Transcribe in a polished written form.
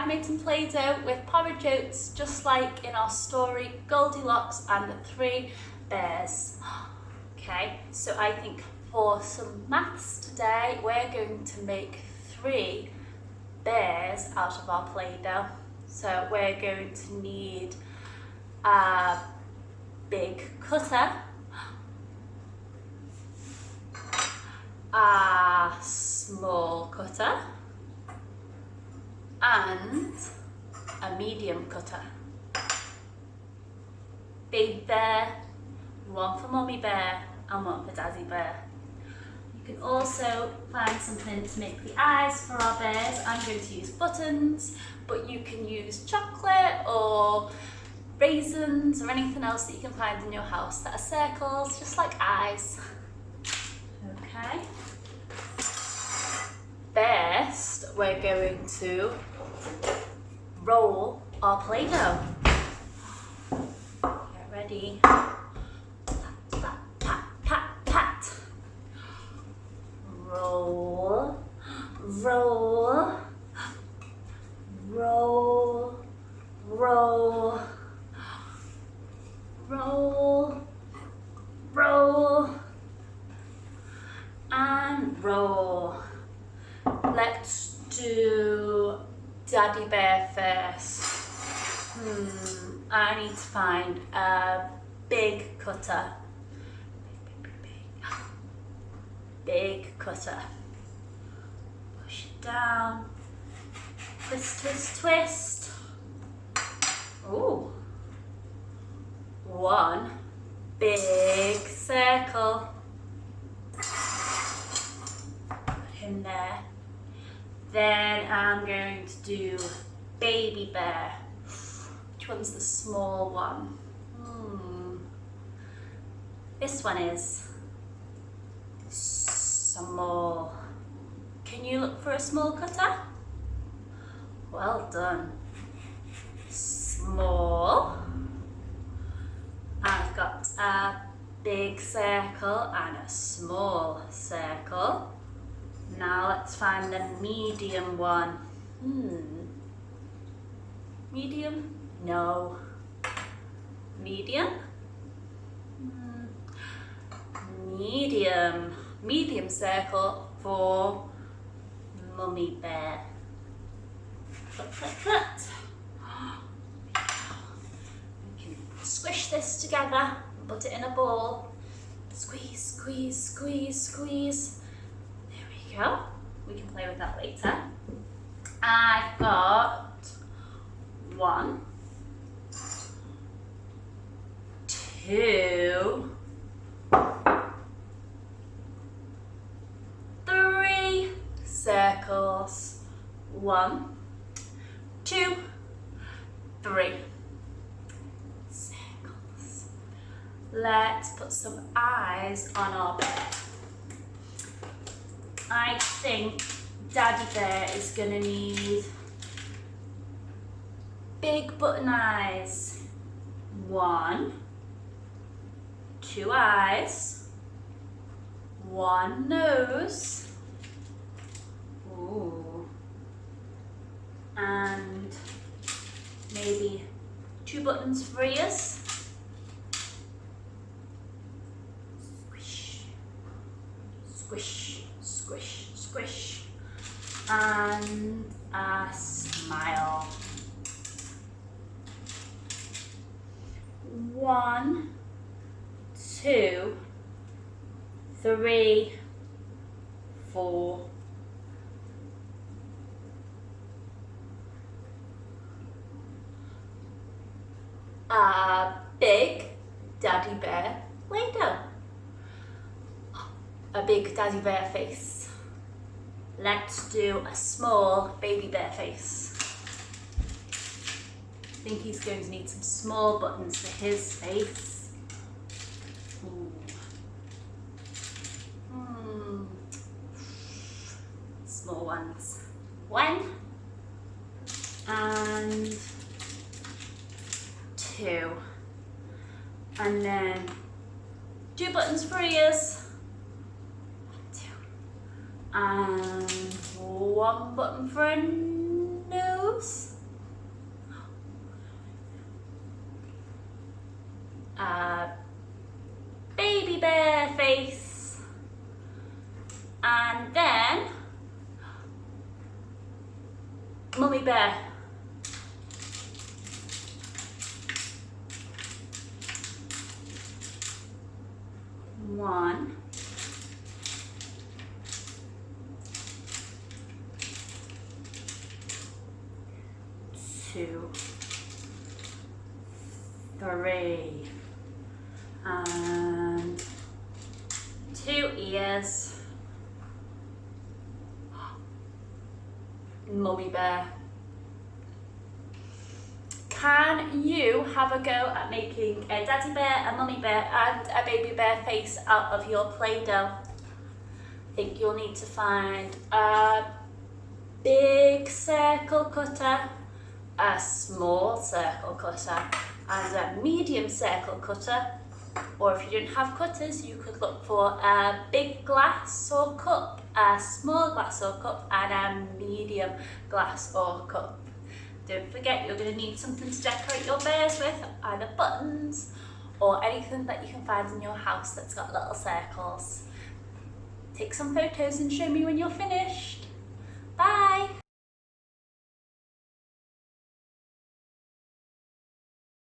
I've made some Play-Doh with porridge oats, just like in our story, Goldilocks and the 3 bears. Okay, so I think for some maths today, we're going to make 3 bears out of our Play-Doh. So we're going to need a big cutter, a small cutter, and a medium cutter. Baby bear, one for mummy bear, and one for daddy bear. You can also find something to make the eyes for our bears. I'm going to use buttons, but you can use chocolate or raisins or anything else that you can find in your house that are circles, just like eyes. Okay. First, we're going to roll our Play-Doh. Get ready. Pat, pat, pat, pat, pat. Roll, roll, roll, roll, roll, roll, and roll. Let's do Daddy Bear first. I need to find a big cutter. Big cutter. Push it down. Twist, twist, twist. Ooh. One big circle. Put him there. Then I'm going to do baby bear. Which one's the small one? This one is small. Can you look for a small cutter? Well done. Small. I've got a big circle and a small circle. Now let's find the medium one. Medium? No. Medium? Medium. Medium circle for mummy bear. Cut, cut, cut. We can squish this together and put it in a bowl. Squeeze, squeeze, squeeze, squeeze. Go. We can play with that later. I've got 1, 2, 3 circles. 1, 2, 3 circles. Let's put some eyes on our bear. I think Daddy Bear is going to need big button eyes. 1, 2 eyes, 1 nose, ooh, and maybe 2 buttons for ears. Squish, squish. Squish, squish, and a smile. 1, 2, 3, 4. A big Daddy Bear Play-Doh. A big Daddy Bear face. Let's do a small baby bear face. I think he's going to need some small buttons for his face. Small ones. 1 and 2. And then 2 buttons for ears. And 1 button for a nose. a baby bear face, and then mummy bear. One, two, three, and 2 ears, mummy bear. Can you have a go at making a daddy bear, a mummy bear and a baby bear face out of your Play-Doh? I think you'll need to find a big circle cutter, a small circle cutter and a medium circle cutter, or if you don't have cutters you could look for a big glass or cup, a small glass or cup and a medium glass or cup. Don't forget you're going to need something to decorate your bears with, either buttons or anything that you can find in your house that's got little circles. Take some photos and show me when you're finished.